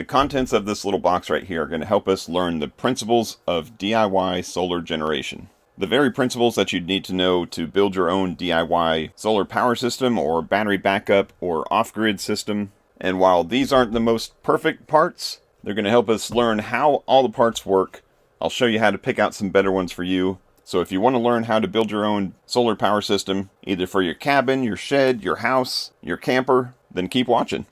The contents of this little box right here are going to help us learn the principles of DIY solar generation. The very principles that you'd need to know to build your own DIY solar power system or battery backup or off-grid system. And while these aren't the most perfect parts, they're going to help us learn how all the parts work. I'll show you how to pick out some better ones for you. So if you want to learn how to build your own solar power system, either for your cabin, your shed, your house, your camper, then keep watching.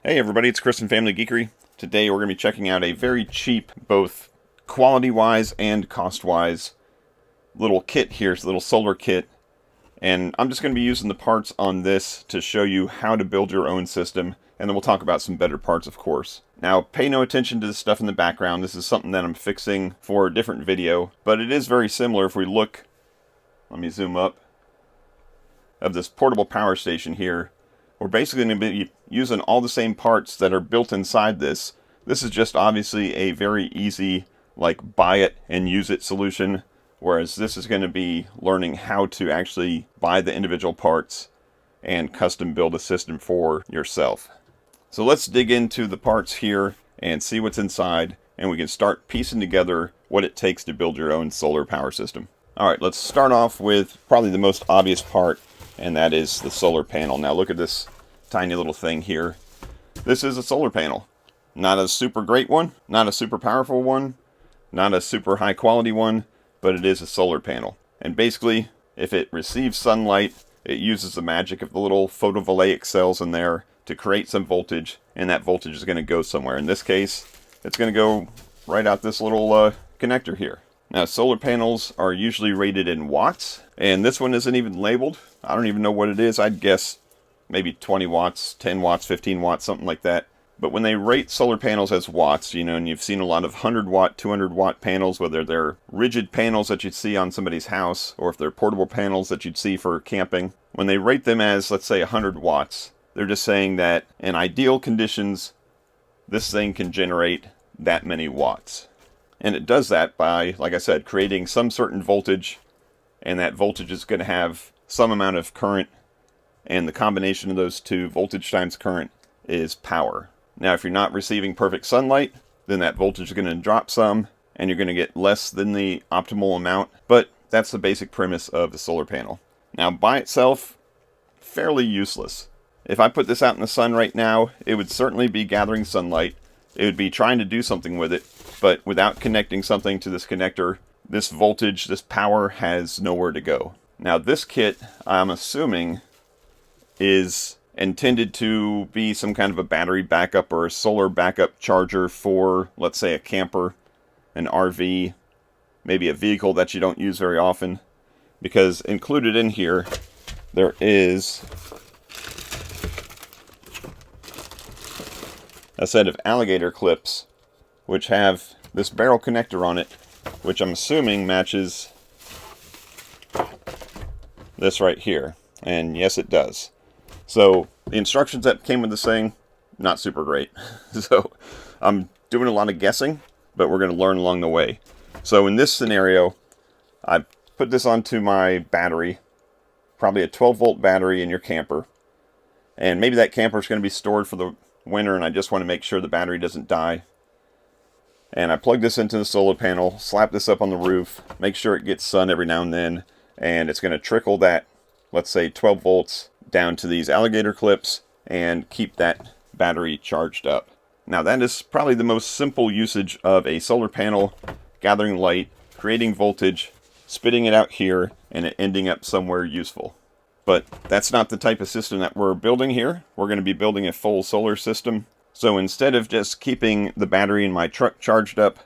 Hey everybody, it's Chris from Family Geekery. Today we're going to be checking out a very cheap, both quality-wise and cost-wise, little kit here. It's a little solar kit. And I'm just going to be using the parts on this to show you how to build your own system. And then we'll talk about some better parts, of course. Now, pay no attention to the stuff in the background. This is something that I'm fixing for a different video. But it is very similar if we look, let me zoom up, of this portable power station here. We're basically going to be using all the same parts that are built inside this. This is just obviously a very easy, like, buy it and use it solution. Whereas this is going to be learning how to actually buy the individual parts and custom build a system for yourself. So let's dig into the parts here and see what's inside, and we can start piecing together what it takes to build your own solar power system. Alright, let's start off with probably the most obvious part, and that is the solar panel. Now look at this tiny little thing here. This is a solar panel. Not a super great one, not a super powerful one, not a super high quality one, but it is a solar panel. And basically, if it receives sunlight, it uses the magic of the little photovoltaic cells in there to create some voltage, and that voltage is going to go somewhere. In this case, it's going to go right out this little connector here. Now, solar panels are usually rated in watts, and this one isn't even labeled. I don't even know what it is. I'd guess maybe 20 watts, 10 watts, 15 watts, something like that. But when they rate solar panels as watts, and you've seen a lot of 100 watt, 200 watt panels, whether they're rigid panels that you'd see on somebody's house, or if they're portable panels that you'd see for camping. When they rate them as, let's say, 100 watts, they're just saying that in ideal conditions, this thing can generate that many watts. And it does that by, like I said, creating some certain voltage, and that voltage is going to have some amount of current, and the combination of those two, voltage times current, is power. Now, if you're not receiving perfect sunlight, then that voltage is going to drop some, and you're going to get less than the optimal amount, but that's the basic premise of the solar panel. Now, by itself, fairly useless. If I put this out in the sun right now, it would certainly be gathering sunlight. It would be trying to do something with it, but without connecting something to this connector, this voltage, this power has nowhere to go. Now, this kit, I'm assuming, is intended to be some kind of a battery backup or a solar backup charger for, let's say, a camper, an RV, maybe a vehicle that you don't use very often. Because included in here, there is a set of alligator clips, which have this barrel connector on it, which I'm assuming matches this right here. And yes, it does. So the instructions that came with this thing, not super great. So I'm doing a lot of guessing, but we're going to learn along the way. So in this scenario, I put this onto my battery, probably a 12 volt battery in your camper. And maybe that camper is going to be stored for the winter, and I just want to make sure the battery doesn't die. And I plug this into the solar panel, slap this up on the roof, make sure it gets sun every now and then, and it's going to trickle that, let's say 12 volts, down to these alligator clips and keep that battery charged up. Now, that is probably the most simple usage of a solar panel: gathering light, creating voltage, spitting it out here, and it ending up somewhere useful. But that's not the type of system that we're building here. We're going to be building a full solar system. So instead of just keeping the battery in my truck charged up,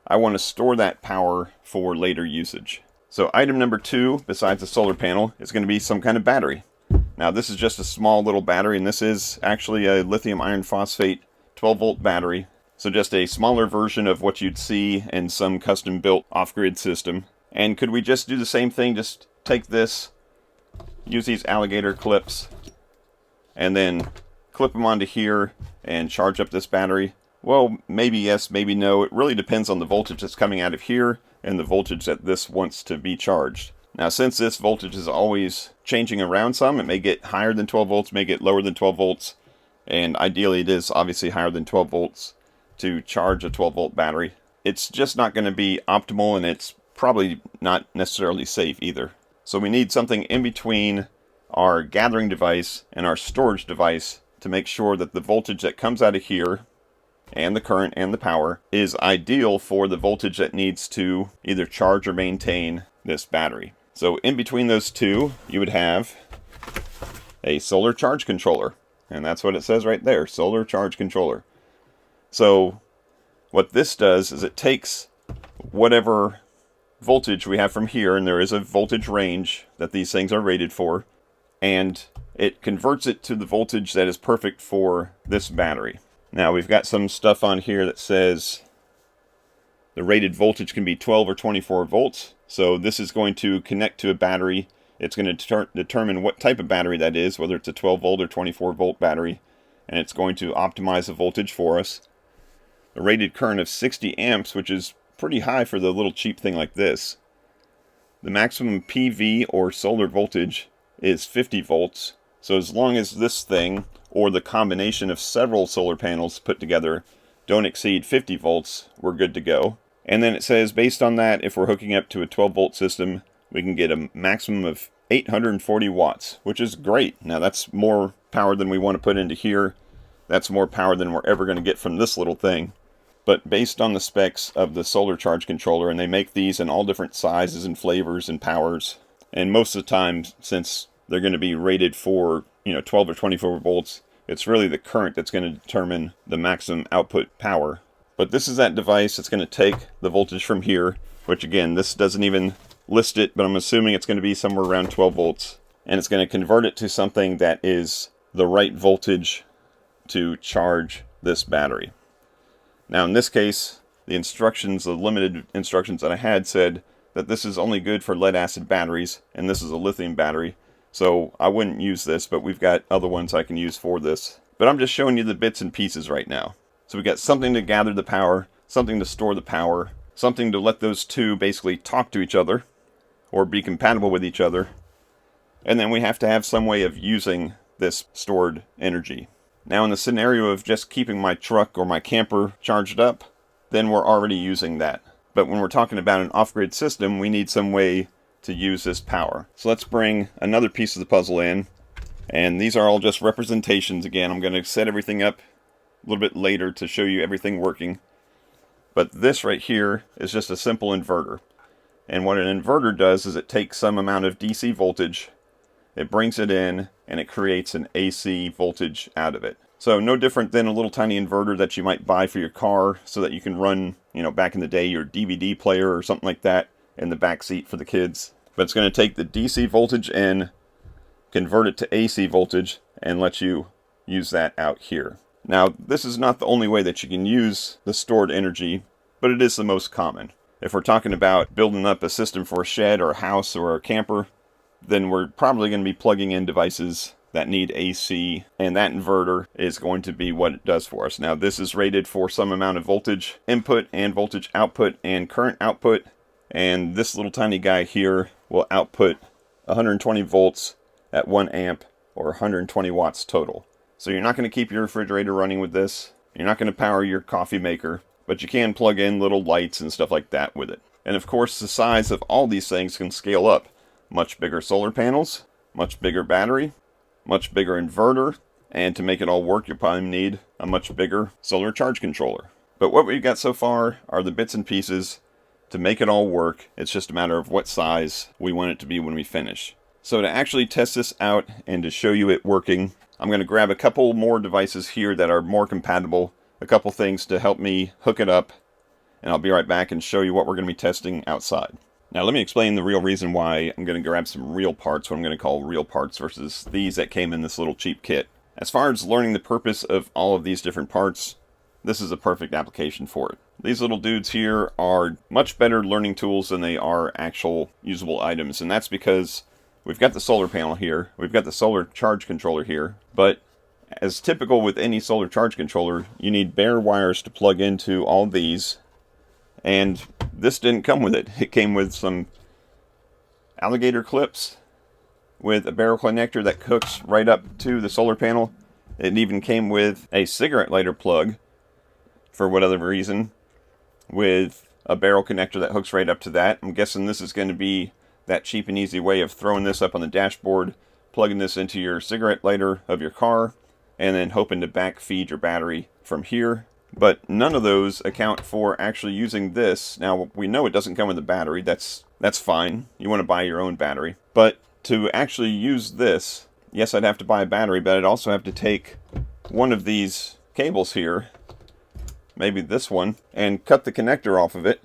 I want to store that power for later usage. So item number 2, besides the solar panel, is going to be some kind of battery. Now, this is just a small little battery, and this is actually a lithium iron phosphate 12 volt battery. So just a smaller version of what you'd see in some custom built off-grid system. And could we just do the same thing, just take this, use these alligator clips, and then clip them onto here and charge up this battery? Well, maybe yes, maybe no. It really depends on the voltage that's coming out of here and the voltage that this wants to be charged. Now, since this voltage is always changing around some, it may get higher than 12 volts, may get lower than 12 volts, and ideally it is obviously higher than 12 volts to charge a 12 volt battery. It's just not going to be optimal, and it's probably not necessarily safe either. So we need something in between our gathering device and our storage device to make sure that the voltage that comes out of here, and the current and the power, is ideal for the voltage that needs to either charge or maintain this battery. So in between those two, you would have a solar charge controller. And that's what it says right there, solar charge controller. So what this does is it takes whatever voltage we have from here, and there is a voltage range that these things are rated for, and it converts it to the voltage that is perfect for this battery. Now we've got some stuff on here that says the rated voltage can be 12 or 24 volts. So this is going to connect to a battery. It's going to determine what type of battery that is, whether it's a 12 volt or 24 volt battery, and it's going to optimize the voltage for us. A rated current of 60 amps, which is pretty high for the little cheap thing like this. The maximum PV or solar voltage is 50 volts. So as long as this thing, or the combination of several solar panels put together, don't exceed 50 volts, we're good to go. And then it says, based on that, if we're hooking up to a 12 volt system, we can get a maximum of 840 watts, which is great. Now that's more power than we want to put into here. That's more power than we're ever going to get from this little thing. But based on the specs of the solar charge controller, and they make these in all different sizes and flavors and powers, and most of the time, since they're going to be rated for 12 or 24 volts, it's really the current that's going to determine the maximum output power. But this is that device that's going to take the voltage from here, which again, this doesn't even list it, but I'm assuming it's going to be somewhere around 12 volts, and it's going to convert it to something that is the right voltage to charge this battery. Now in this case, the instructions, the limited instructions that I had, said that this is only good for lead acid batteries, and this is a lithium battery, so I wouldn't use this, but we've got other ones I can use for this. But I'm just showing you the bits and pieces right now. So we got something to gather the power, something to store the power, something to let those two basically talk to each other, or be compatible with each other, and then we have to have some way of using this stored energy. Now in the scenario of just keeping my truck or my camper charged up, then we're already using that. But when we're talking about an off-grid system, we need some way to use this power. So let's bring another piece of the puzzle in, and these are all just representations. Again, I'm going to set everything up a little bit later to show you everything working. But this right here is just a simple inverter. And what an inverter does is it takes some amount of DC voltage, it brings it in, and it creates an AC voltage out of it. So no different than a little tiny inverter that you might buy for your car so that you can run, back in the day, your DVD player or something like that in the back seat for the kids. But it's going to take the DC voltage in, convert it to AC voltage, and let you use that out here. Now, this is not the only way that you can use the stored energy, but it is the most common. If we're talking about building up a system for a shed or a house or a camper, then we're probably going to be plugging in devices that need AC, and that inverter is going to be what it does for us. Now, this is rated for some amount of voltage input and voltage output and current output, and this little tiny guy here will output 120 volts at 1 amp or 120 watts total. So you're not going to keep your refrigerator running with this. You're not going to power your coffee maker, but you can plug in little lights and stuff like that with it. And of course, the size of all these things can scale up. Much bigger solar panels, much bigger battery, much bigger inverter, and to make it all work, you'll probably need a much bigger solar charge controller. But what we've got so far are the bits and pieces to make it all work. It's just a matter of what size we want it to be when we finish. So to actually test this out and to show you it working, I'm going to grab a couple more devices here that are more compatible, a couple things to help me hook it up, and I'll be right back and show you what we're going to be testing outside. Now let me explain the real reason why I'm going to grab some real parts, what I'm going to call real parts, versus these that came in this little cheap kit. As far as learning the purpose of all of these different parts, this is a perfect application for it. These little dudes here are much better learning tools than they are actual usable items, and that's because we've got the solar panel here, we've got the solar charge controller here, but as typical with any solar charge controller, you need bare wires to plug into all these, and this didn't come with it. It came with some alligator clips with a barrel connector that hooks right up to the solar panel. It even came with a cigarette lighter plug, for whatever reason, with a barrel connector that hooks right up to that. I'm guessing this is going to be that cheap and easy way of throwing this up on the dashboard, plugging this into your cigarette lighter of your car, and then hoping to back feed your battery from here. But none of those account for actually using this. Now, we know it doesn't come with a battery. That's fine. You want to buy your own battery. But to actually use this, yes, I'd have to buy a battery, but I'd also have to take one of these cables here, maybe this one, and cut the connector off of it.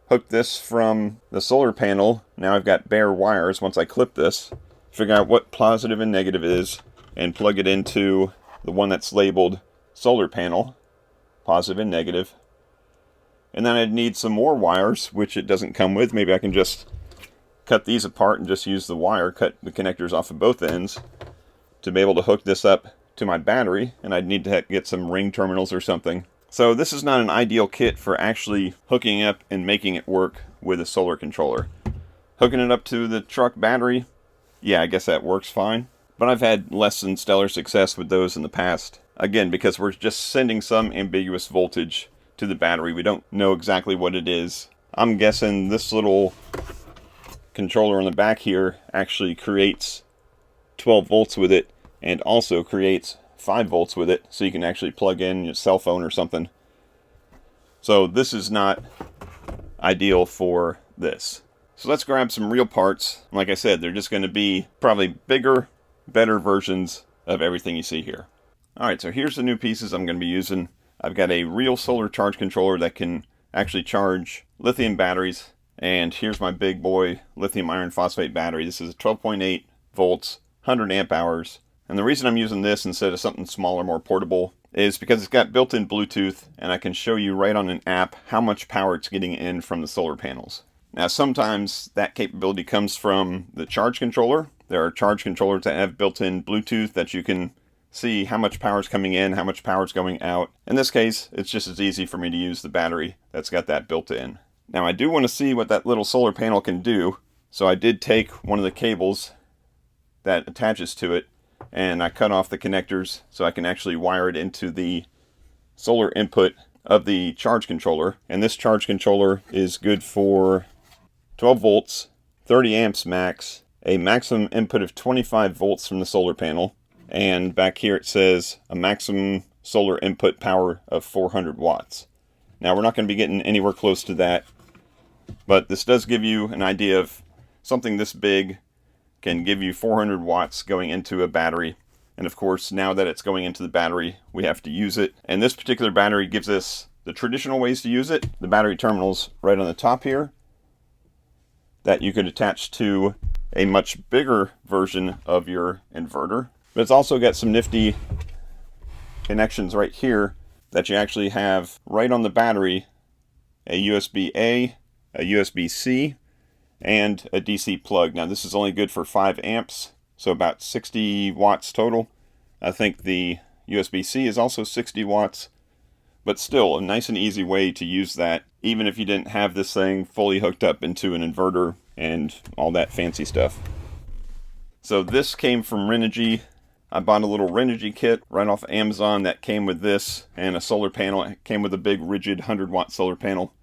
Hook this from the solar panel. Now I've got bare wires once I clip this. Figure out what positive and negative is, and plug it into the one that's labeled solar panel, positive and negative. And then I'd need some more wires, which it doesn't come with. Maybe I can just cut these apart and just use the wire, cut the connectors off of both ends to be able to hook this up to my battery. And I'd need to get some ring terminals or something. So this is not an ideal kit for actually hooking up and making it work with a solar controller. Hooking it up to the truck battery, yeah, I guess that works fine. But I've had less than stellar success with those in the past. Again, because we're just sending some ambiguous voltage to the battery. We don't know exactly what it is. I'm guessing this little controller on the back here actually creates 12 volts with it, and also creates 5 volts with it, so you can actually plug in your cell phone or something. So this is not ideal for this. So let's grab some real parts. Like I said, they're just going to be probably bigger, better versions of everything you see here. Alright, so here's the new pieces I'm going to be using. I've got a real solar charge controller that can actually charge lithium batteries. And here's my big boy lithium iron phosphate battery. This is 12.8 volts, 100 amp hours. And the reason I'm using this instead of something smaller, more portable, is because it's got built-in Bluetooth, and I can show you right on an app how much power it's getting in from the solar panels. Now, sometimes that capability comes from the charge controller. There are charge controllers that have built-in Bluetooth that you can see how much power is coming in, how much power is going out. In this case, it's just as easy for me to use the battery that's got that built in. Now, I do want to see what that little solar panel can do, so I did take one of the cables that attaches to it, and I cut off the connectors so I can actually wire it into the solar input of the charge controller. And this charge controller is good for 12 volts, 30 amps max, a maximum input of 25 volts from the solar panel, and back here it says a maximum solar input power of 400 watts. Now, we're not going to be getting anywhere close to that, but this does give you an idea of something this big can give you 400 watts going into a battery. And of course, now that it's going into the battery, we have to use it. And this particular battery gives us the traditional ways to use it. The battery terminals right on the top here that you could attach to a much bigger version of your inverter. But it's also got some nifty connections right here that you actually have right on the battery, a USB-A, a USB-C, and a DC plug. Now this is only good for 5 amps, so about 60 watts total. I think the USB-C is also 60 watts, but still a nice and easy way to use that, even if you didn't have this thing fully hooked up into an inverter and all that fancy stuff. So this came from Renogy. I bought a little Renogy kit right off Amazon that came with this and a solar panel. It came with a big rigid 100-watt solar panel.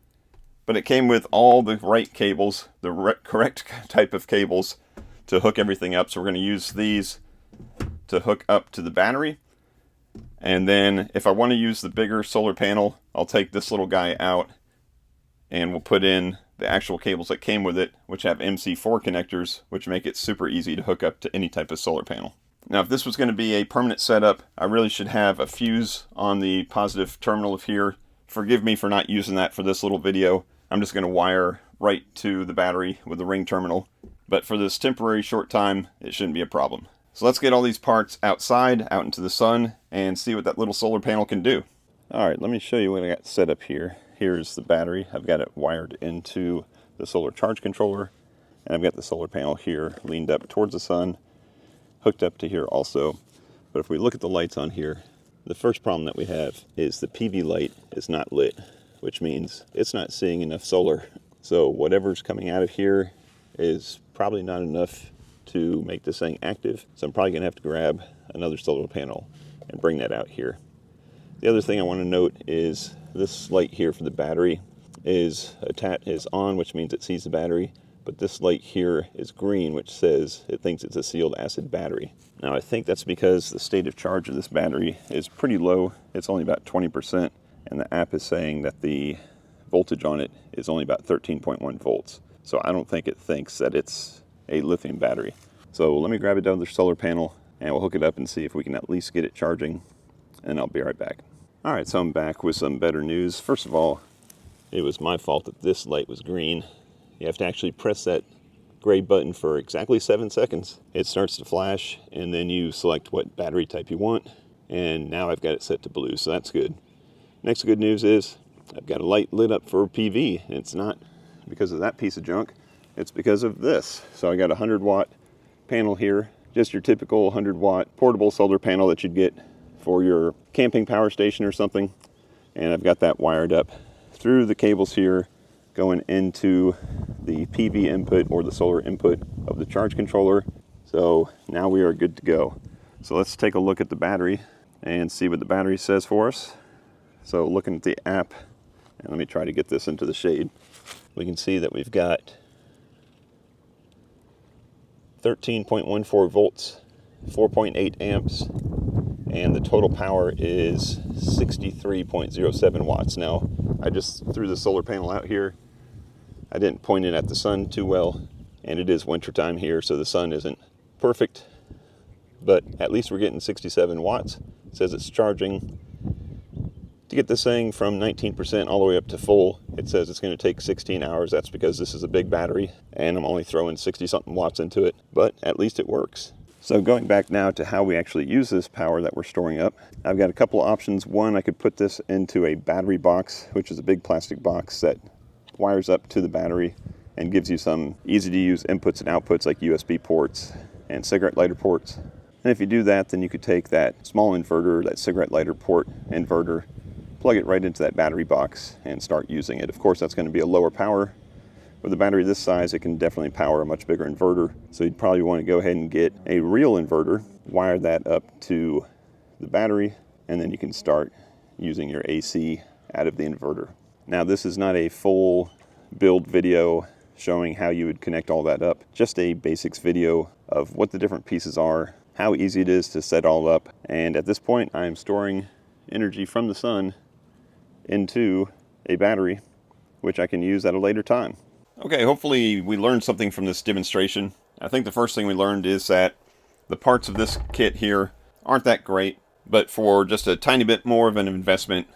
But it came with all the right cables, the correct type of cables to hook everything up. So we're going to use these to hook up to the battery. And then if I want to use the bigger solar panel, I'll take this little guy out and we'll put in the actual cables that came with it, which have MC4 connectors, which make it super easy to hook up to any type of solar panel. Now, if this was going to be a permanent setup, I really should have a fuse on the positive terminal of here. Forgive me for not using that for this little video. I'm just going to wire right to the battery with the ring terminal. But for this temporary short time, it shouldn't be a problem. So let's get all these parts outside, out into the sun, and see what that little solar panel can do. Alright, let me show you what I got set up here. Here's the battery. I've got it wired into the solar charge controller. And I've got the solar panel here leaned up towards the sun, hooked up to here also. But if we look at the lights on here, the first problem that we have is the PV light is not lit, which means it's not seeing enough solar. So whatever's coming out of here is probably not enough to make this thing active. So I'm probably going to have to grab another solar panel and bring that out here. The other thing I want to note is this light here for the battery is on, which means it sees the battery. But this light here is green, which says it thinks it's a sealed acid battery. Now I think that's because the state of charge of this battery is pretty low. It's only about 20%, and the app is saying that the voltage on it is only about 13.1 volts. So I don't think it thinks that it's a lithium battery. So let me grab another solar panel and we'll hook it up and see if we can at least get it charging, and I'll be right back. All right, so I'm back with some better news. First of all, it was my fault that this light was green. You have to actually press that gray button for exactly 7 seconds. It starts to flash, and then you select what battery type you want, and now I've got it set to blue, so that's good. Next good news is I've got a light lit up for PV, and it's not because of that piece of junk, it's because of this. So I got a 100-watt panel here, just your typical 100-watt portable solar panel that you'd get for your camping power station or something, and I've got that wired up through the cables here going into the PV input or the solar input of the charge controller. So now we are good to go. So let's take a look at the battery and see what the battery says for us. So looking at the app, and let me try to get this into the shade, we can see that we've got 13.14 volts, 4.8 amps, and the total power is 63.07 watts. Now, I just threw the solar panel out here. I didn't point it at the sun too well, and it is wintertime here, so the sun isn't perfect, but at least we're getting 67 watts. It says it's charging. To get this thing from 19% all the way up to full, it says it's going to take 16 hours. That's because this is a big battery, and I'm only throwing 60-something watts into it, but at least it works. So going back now to how we actually use this power that we're storing up, I've got a couple of options. One, I could put this into a battery box, which is a big plastic box that wires up to the battery and gives you some easy to use inputs and outputs like USB ports and cigarette lighter ports. And if you do that, then you could take that small inverter, that cigarette lighter port inverter, plug it right into that battery box and start using it. Of course, that's going to be a lower power. With a battery this size, it can definitely power a much bigger inverter. So you'd probably want to go ahead and get a real inverter, wire that up to the battery, and then you can start using your AC out of the inverter. Now, this is not a full build video showing how you would connect all that up, just a basics video of what the different pieces are, how easy it is to set all up, and at this point I am storing energy from the sun into a battery, which I can use at a later time. Okay, hopefully we learned something from this demonstration. I think the first thing we learned is that the parts of this kit here aren't that great, but for just a tiny bit more of an investment,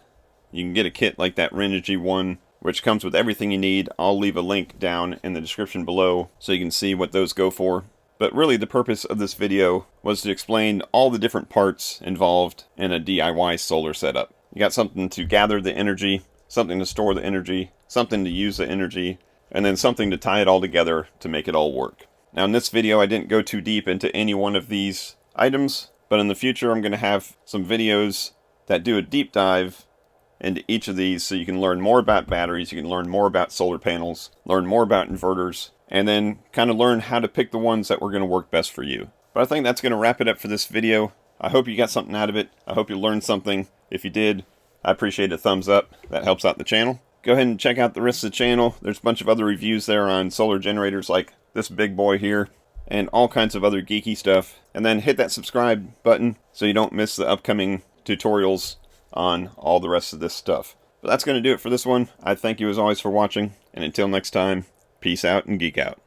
you can get a kit like that Renogy one, which comes with everything you need. I'll leave a link down in the description below so you can see what those go for. But really the purpose of this video was to explain all the different parts involved in a DIY solar setup. You got something to gather the energy, something to store the energy, something to use the energy, and then something to tie it all together to make it all work. Now in this video I didn't go too deep into any one of these items, but in the future I'm going to have some videos that do a deep dive into each of these so you can learn more about batteries, you can learn more about solar panels, learn more about inverters, and then kind of learn how to pick the ones that were going to work best for you. But I think that's going to wrap it up for this video. I hope you got something out of it. I hope you learned something. If you did, I appreciate a thumbs up. That helps out the channel. Go ahead and check out the rest of the channel. There's a bunch of other reviews there on solar generators like this big boy here, and all kinds of other geeky stuff. And then hit that subscribe button so you don't miss the upcoming tutorials on all the rest of this stuff. But that's going to do it for this one. I thank you as always for watching, and until next time, peace out and geek out.